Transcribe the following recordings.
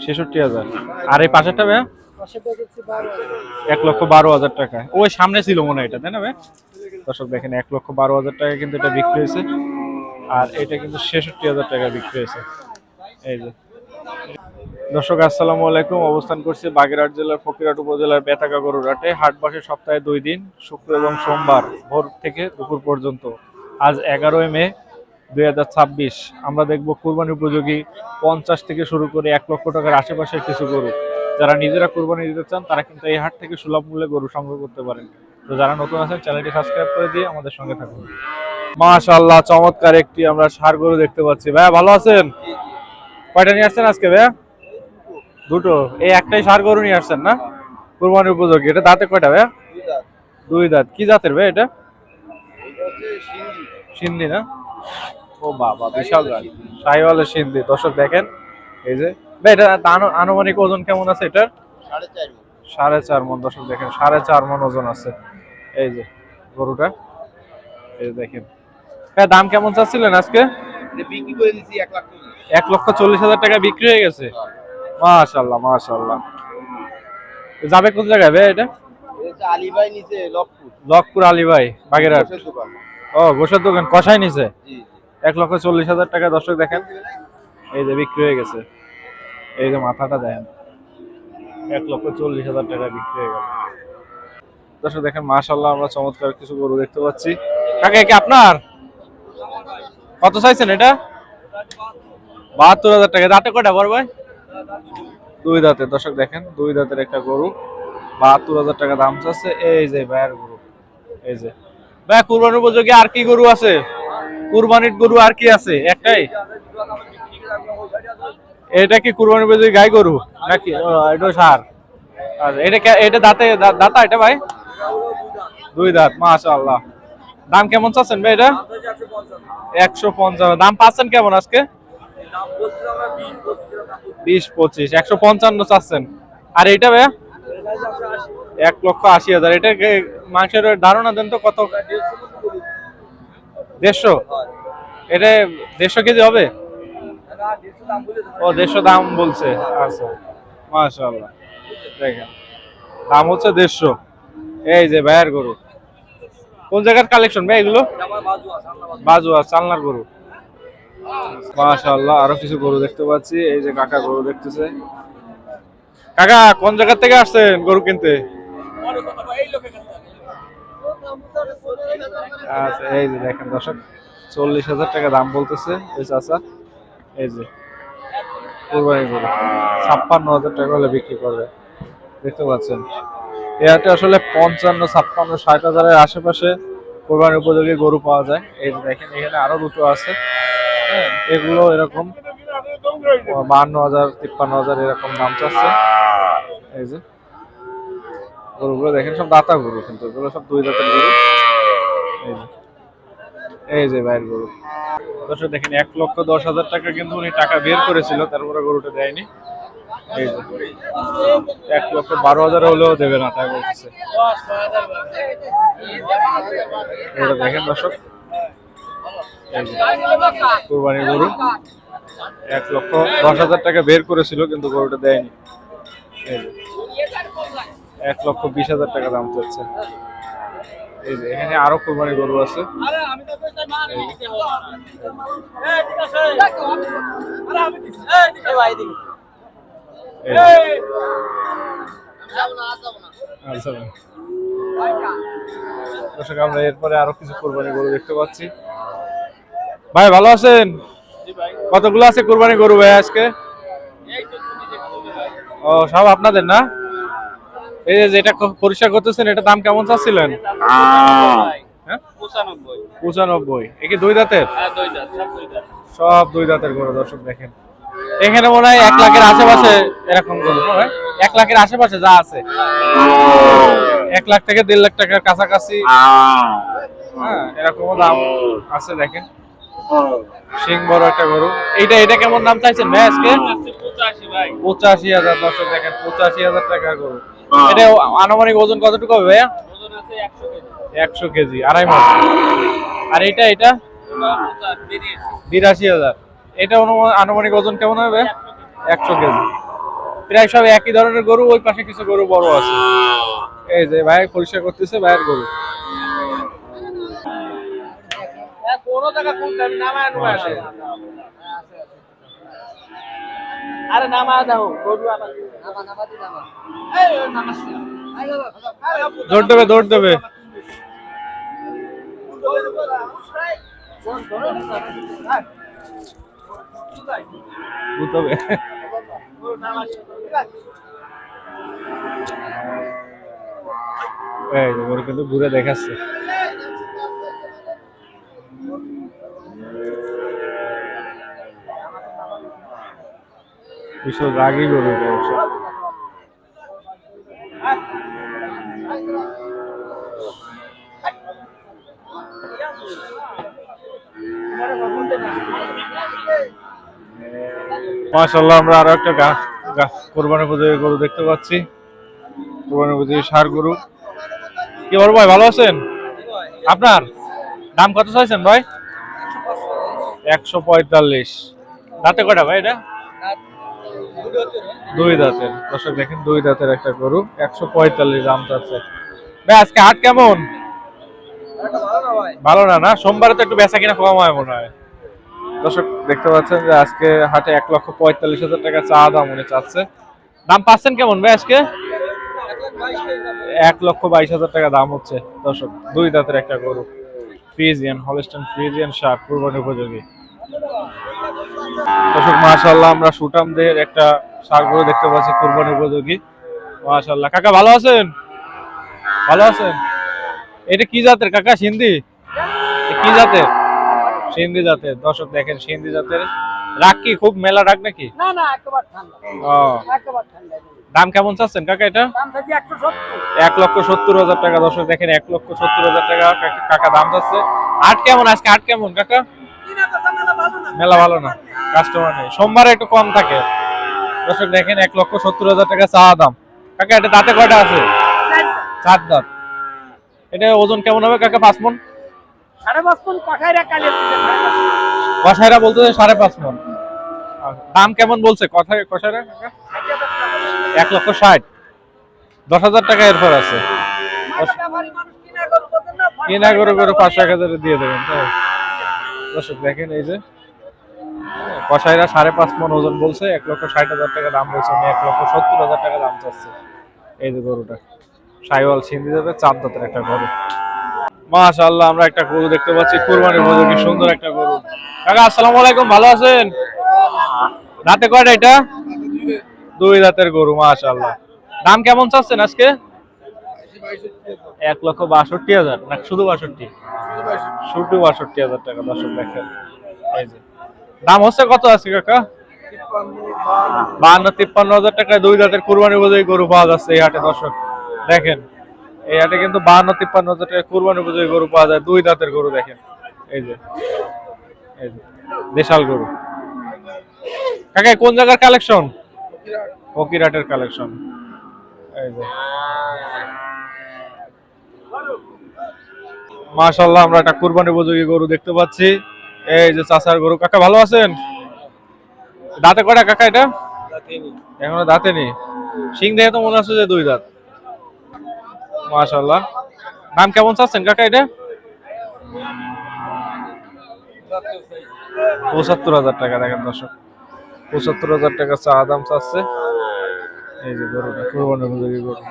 66,000। আর এই পাশেরটা ভাইয়া 1,12,000 টাকা। ওই সামনে ছিল মনে হয় এটা, তাই না ভাই? দর্শক দেখেন 1,12,000 টাকা কিন্তু এটা বিক্রি হয়েছে। আর এটা কিন্তু 66,000 টাকা বিক্রি হয়েছে। এই যে দর্শক আসসালামু আলাইকুম, অবস্থান করছি বাগেরহাট জেলার ফকিরহাট উপজেলার বেতাগা গরুর হাটে। হাট বসে সপ্তাহে 2 দিন, শুক্র এবং সোমবার ভোর থেকে দুপুর পর্যন্ত। আজ 11 মে 2026। আমরা দেখব কুরবানি উপযোগী 50 থেকে শুরু করে 1 লক্ষ টাকার আশেপাশের কিছু গরু। যারা নিজেরা কুরবানি দিতে চান তারা কিন্তু এই হাট থেকে সুলভ মূল্যে গরু সংগ্রহ করতে পারেন। তো যারা নতুন আছেন চ্যানেলটি সাবস্ক্রাইব করে দিয়ে আমাদের সঙ্গে থাকুন। মাশাআল্লাহ, চমৎকার একটি আমরা ষাঁড় গরু দেখতে পাচ্ছি। ভাইয়া ভালো আছেন? কয়টা নিয়ে আসছেন আজকে ভাইয়া? দুটো। এই একটাই ষাঁড় গরু নিয়ে আসছেন না? কুরবানির উপযোগী। এটা দাঁতে কয়টা ভাইয়া? দুই দাঁত। কি জাতের ভাই এটা? সিন্ধি না? ও বাবা, বিশাল গাছ। শাহিওয়ালের সিন্ধি। দর্শক দেখেন এই যে ভাই, এটা আনুমানিক ওজন কেমন আছে এটার? 4.5 মণ। দর্শক দেখেন 4.5 মণ ওজন আছে এই যে গরুটা। এই যে দেখেন হ্যাঁ, দাম কেমন চাচ্ছিলেন আজকে? বিক্রি করে দিয়েছি 1,40,000 টাকা বিক্রি হয়ে গেছে। মাশাআল্লাহ মাশাআল্লাহ। যাবে কোন জায়গায় ভাই এটা? আলী ভাই নিচে লক্ষপুর আলী ভাই বাগেরহাট। ও গোশের দোকান কষাই নিছে। 1,40,000 টাকা। দর্শক দেখেন এই যে বিক্রি হয়ে গেছে। এই যে মাথাটা দেখেন 1,40,000 টাকা বিক্রি হয়ে গেল। দর্শক দেখেন মাশাআল্লাহ, আমরা চমৎকার কিছু গরু দেখতে পাচ্ছি। কাকা কি আপনার? কত চাইছেন এটা? 72,000 টাকা। দাঁতে কয়টা বড় ভাই? দুই দাঁতে। দর্শক দেখেন দুই দাঁতের একটা গরু, 72,000 টাকা দাম চাচ্ছে। এই যে ভাইয়ের গরু। এই যে ভাই, কুরবানির উপযোগী আর কি গরু আছে? কুরবানির গরু আর কি আছে? একটাই? এটা কি কুরবানির উপযোগী গাই গরু নাকি? এটা ষাঁড়। আচ্ছা, এটা দাঁতে দাঁতা এটা ভাই? দুই দাঁত। মাশাআল্লাহ। দাম কেমন চাচ্ছেন ভাই এটা? 150। দাম পাচ্ছেন কেমন আজকে? 20-25। 155 চাচ্ছেন। আর এইটা ভাইয়া? 1,80,000। এটা মাংসের ধারণা দেন তো কত? 150। এটা 150 কেজি হবে? ও 150 দাম বলছে। আচ্ছা মাশাআল্লাহ, দেখেন দাম হচ্ছে 150। এই যে ভাইয়ের গরু। কোন জায়গার কালেকশন ভাই এগুলো? বাজুয়া চালনার গরু। মাশাআল্লাহ, আরো কিছু গরু দেখতে পাচ্ছি। এই যে কাকা গরু দেখতেছে। কাকা কোন জায়গা থেকে আসছেন গরু কিনতে? আচ্ছা, এই যে দেখেন দর্শক 40,000 টাকা দাম বলতেছে এই চাচা। এই যে কুরবানি গরু 56,000 টাকা হলে বিক্রি করবে। দেখতে পাচ্ছেন এতে আসলে 55, 56, 60,000-এর আশেপাশে কোরবানি উপযোগী গরু পাওয়া যায়। এই যে দেখেন এখানে আরো দুটো আছে। হ্যাঁ, এগুলো এরকম 52,000, 53,000 এরকম দাম চাচ্ছে। এই যে গরুগুলো দেখেন সব দাতা গরু, কিন্তু এগুলো সব দুই দাঁতের গরু। এই যে ভাইয়ের গরু। দর্শক দেখেন 1,10,000 টাকা কিন্তু উনি টাকা বের করেছিল, তারপরে গরুটা দেয়নি। এই যে 1,12,000 হলেও দেবে না তাই বলতেছে। গরুটা দেখেন দর্শক, কুরবানির গরু 1,10,000 টাকা বের করেছিল কিন্তু গরুটা দেয়নি। 1,20,000 টাকা দাম চাচ্ছে। এই যে এখানে আরো কুরবানির গরু আছে। দর্শক আমরা এরপরে আরো কিছু কুরবানি গরু দেখতে পাচ্ছি। ভাই ভালো আছেন? কতগুলো আছে কুরবানি গরু ভাই আজকে? ও সব আপনাদের না? এই যে যেটা পরিষ্কার করতেছেন এটা দাম কেমন চাচ্ছিলেন? 95। এ কি দুই দাঁতের? সব দুই দাঁতের গরু। দর্শক দেখেন এখানে মনে হয় 1 লাখের আশেপাশে এরকম গরু। 1 লাখের আশেপাশে যা আছে 1 লাখ থেকে 1.5 লাখ টাকার কাছাকাছি। হ্যাঁ, এরকম দাম আছে। দেখেন সিং বড় একটা গরু। এটা কেমন দাম চাইছেন ভাই আজকে? 85,000। দর্শক দেখেন 85,000 টাকার গরু। এটা আনুমানিক ওজন কতটুকু হবে ভাইয়া? 100 কেজি, 2.5 মণ। আর এটা 82,000। এটা আনুমানিক ওজন কেমন হবে? 100 কেজি। প্রায় সব একই ধরনের গরু, ওই পাশে কিছু গরু বড় আছে। এই যে ভাই পরিষ্কার করতেছে ভাইয়ের গরু। আরে নামা দাও গরু আবার দৌড় দেবে দৌড় দেবে। তবে এই যে গরু কিন্তু ঘুরে দেখাচ্ছে। বিশাল রাগী গরু এটা অবশ্য। মাশাআল্লাহ, আমরা আরো একটা কোরবানি উপযোগী গরু দেখতে পাচ্ছি। কোরবানি উপযোগী ষাঁড় গরু। কি বড় ভাই, ভালো আছেন? আপনার দাম কত চাইছেন ভাই? 145। দাঁতে কয়টা ভাই এটা? দুই দাঁতের। দর্শক দেখেন, দুই দাঁতের একটা গরু, 145 দাম চাচ্ছে। ভাই আজকে হাট কেমন? ভালো না? না, সোমবারে তো একটু বেচা কিনা কম হয় মনে হয়। দর্শক দেখতে পাচ্ছেন যে আজকে হাটে 1,45,000 টাকা চা দাম উনি চাচ্ছে। দাম পাচ্ছেন কেমন ভাই আজকে? 1,22,000 টাকা দাম হচ্ছে। দর্শক, দুই দাঁতের একটা গরু, ফ্রিজিয়ান হলস্টাইন ফ্রিজিয়ান ষাঁড়, কুরবানি উপযোগী। দর্শক মাশাআল্লাহ, আমরা সুঠামদের একটা ষাঁড় গরু দেখতে পাচ্ছি, কুরবানি উপযোগী। মাশাআল্লাহ। কাকা ভালো আছেন? ভালো আছেন? এটা কি জাতের কাকা? সিন্ধি? কি জাতের? সিন্ধি জাতের। দর্শক দেখেন, সিন্ধি জাতের। রাগ কি খুব মেলা রাগ নাকি? না না একেবারে ঠান্ডা। ও, একেবারে ঠান্ডা। দাম কেমন চাচ্ছেন কাকা এটা? দাম থাকি 170। 1,70,000 টাকা। দর্শক দেখেন, 1,70,000 টাকা কাকা দাম চাচ্ছে। হাট কেমন আজকে? হাট কেমন কাকা? মেলা ভালো না, কাস্টমার নেই। সোমবারে একটু কম থাকে। দর্শক দেখেন, 1,70,000 টাকা চা দাম। কাকা এটা দাঁতে কয়টা আছে? 4 দাঁত। এটা ওজন কেমন হবে কাকা? 5 মণ? 5.5 মণ কষাইরা কালে কষাইরা বলতেছে 5.5 মণ। দাম কেমন বলছে কষাইরা কাকা? 1,60,000। 10,000 টাকা এরপর আছে। কিনা গরু 5-1,000 দিয়ে দেবেন। দর্শক দেখেন, এই যে কষাইরা 5.5 মণ ওজন বলছে, 1,60,000 টাকা দাম বলছে, উনি 1,70,000 টাকা দাম চাচ্ছে। এই যে গরুটা শাইওয়াল সিন্ধি জাতের 4 দাঁতের একটা গরু। মাশাআল্লাহ, আমরা একটা গরু দেখতে পাচ্ছি, কুরবানির উপযোগী সুন্দর একটা গরু। কাকা আসসালামু আলাইকুম, ভালো আছেন? দাঁতে কয়টা এটা? দুই দাঁতের গরু। মাশাআল্লাহ। দাম কেমন চাচ্ছেন আজকে? 1,62,000 না শুধু 62? শুধু 62,000 টাকা। দর্শক দেখেন, এই যে দাম হচ্ছে কত আছে কাকা? 52-53,000 টাকায় দুই দাঁতের কুরবানি উপযোগী গরু পাওয়া যাচ্ছে এই হাটে। দর্শক দেখেন, এই হাটে কিন্তু 52-53,000 টাকায় কুরবানি উপযোগী গরু পাওয়া যায়, দুই দাঁতের গরু। দেখেন এই যে, এই যে দেশাল গরু। কাকা কোন জায়গার কালেকশন? ফকিরহাটের কালেকশন। এই যে মাশাআল্লাহ, আমরা একটা কুরবানি উপযোগী গরু দেখতে পাচ্ছি। এই যে চাচার গরু। কাকা ভালো আছেন? দাঁতে কয়টা কাকা এটা? এখনো দাঁতে নেই। সিং দেখে তো মনে হচ্ছে যে দুই দাঁত। মাশাআল্লাহ। দাম কেমন চাচ্ছেন কাকা এটা? 75,000 টাকা। দেখেন দর্শক, 75,000 টাকা চা দাম চাচ্ছে। এই যে গরুটা কুরবানি উপযোগী গরু।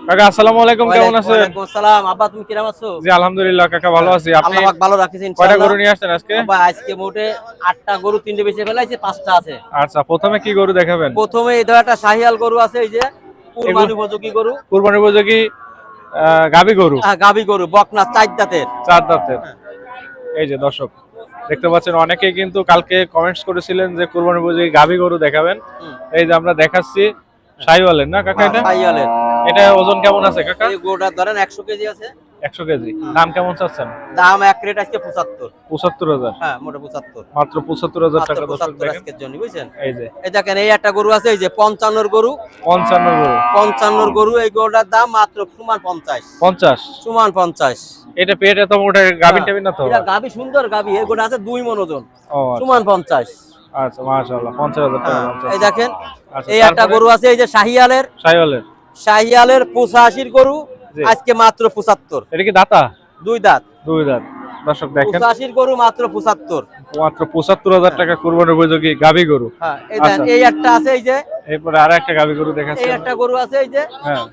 কাকা আসসালামু আলাইকুম, কেমন আছেন? ওয়ালাইকুম আসসালাম। আব্বা তুমি কিরকম আছো? জি আলহামদুলিল্লাহ কাকা, ভালো আছি। আপনি? আল্লাহ পাক ভালো রাখিস ইনশাআল্লাহ। কয়টা গরু নিয়ে আসছেন আজকে? আব্বা আজকে মোটে 8টা গরু, 3টে বেঁচে ফেলাইছে, 5টা আছে। আচ্ছা, প্রথমে কি গরু দেখাবেন? প্রথমে এই একটা শাহিয়াল গরু আছে, এই যে কুরবানি উপযোগী গরু। কুরবানি উপযোগী গাবি গরু। গাবি গরু, বকনা 4 দাঁতের। 4 দাঁতের। এই যে দর্শক দেখতে পাচ্ছেন, অনেকেই কিন্তু কালকে কমেন্টস করেছিলেন যে কুরবানি উপযোগী গাবি গরু দেখাবেন। এই যে আমরা দেখাচ্ছি, শাহিওয়ালের না কাকা এটা? শাহিয়ালের। এটা ওজন কেমন আছে কাকা? এই গরুটা ধরেন 100 কেজি আছে। 100 কেজি। দাম কেমন চাচ্ছেন? দাম এক রেট আজকে 75। 75,000? হ্যাঁ, মোটে 75। মাত্র 75,000 টাকা। দর্শক দেখেন আজকের জন্য বুঝছেন। এই যে, এই দেখেন, এই একটা গরু আছে, এই যে 55 গরু। 55 গরু। 55 গরু। এই গরুটার দাম মাত্র সমান 50। 50? সমান 50। এটা পেট এত মোটা, গাবিন টাবিন না তো? এটা গাবি, সুন্দর গাবি। এই গরুটা আছে 2 মণ ওজন, ও সমান 50। আচ্ছা মাশাআল্লাহ, 50,000 টাকা দাম এই চাচ্ছে। দেখেন, আচ্ছা, এই একটা তারপরে? গরু আছে এই যে শাহিয়ালের শাহিওয়ালের। 85 গরু জি। আজকে মাত্র 75। এটা কি দাতা? দুই দাঁত। দুই দাঁত। দর্শক দেখেন 85 গরু মাত্র 75। মাত্র 75,000 টাকা কুরবানির উপযোগী গাভী গরু। হ্যাঁ এই আচ্ছা। দেখেন এই একটা আছে এই যে, এরপরে আর একটা গাভী গরু এই দেখাচ্ছেন। একটা গরু আছে এই যে হ্যাঁ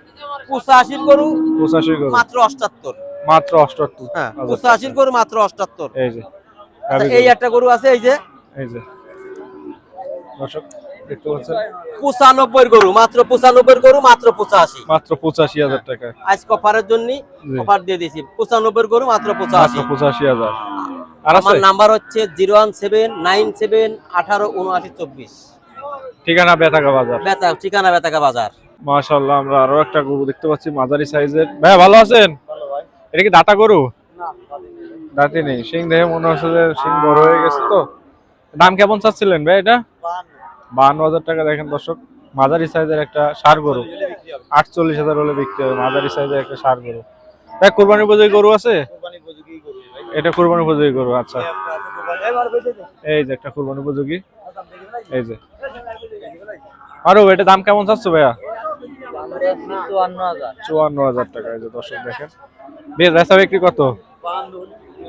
85 গরু 85 গরু মাত্র 78। মাত্র 78। হ্যাঁ 85 গরু মাত্র 78। এই যে আচ্ছা, গাভী এই গরু। একটা গরু আছে এই যে এই যে দর্শক দেখতে পাচ্ছেন 95 গরু মাত্র 95 গরু মাত্র 85। মাত্র 85,000 টাকা। আজ কফারের জন্য জি। অফার দিয়ে দিয়েছি 95 গরু মাত্র মাত্র 85। 85,000। আর আমার আছে নাম্বার হচ্ছে 01797187924। ঠিকানা বেতাগা বাজার। বেতা ঠিকানা বেতাকা বাজার। মাশাআল্লাহ আমরা আরো একটা গরু দেখতে পাচ্ছি মাঝারি সাইজের। ভাইয়া ভালো আছেন? এটা কি দাতা গরু? দাঁতি নেই, শিং দেখে মনে হচ্ছে যে শিং বড় হয়ে গেছে তো। দাম কেমন চাচ্ছিলেন ভাই এটা? 52,000 টাকা। দেখেন দর্শক মাঝারি সাইজের একটা ষাঁড় গরু 48,000 হলে বিক্রি হবে। মাঝারি সাইজের একটা ষাঁড় গরু। ভাই কুরবানি উপযোগী গরু আছে? এটা কুরবানি উপযোগী গরু। আচ্ছা এই যে একটা কুরবানি উপযোগী। এই যে আরো এটা দাম কেমন চাচ্ছ ভাইয়া? 54,000 টাকা। এই যে দর্শক দেখেন বেচা বিক্রি কত?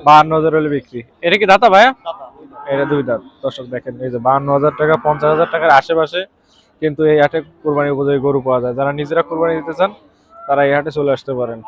52,000 হলে বিক্রি। এটা কি দাতা ভাইয়া? এটা দুই দাঁত। দর্শক দেখেন এই যে 52,000 টাকা 50,000 টাকার আশেপাশে কিন্তু এই হাটে কুরবানি উপযোগী গরু পাওয়া যায়। যারা নিজেরা কুরবানি দিতে চান তারা এই হাটে চলে আসতে পারেন।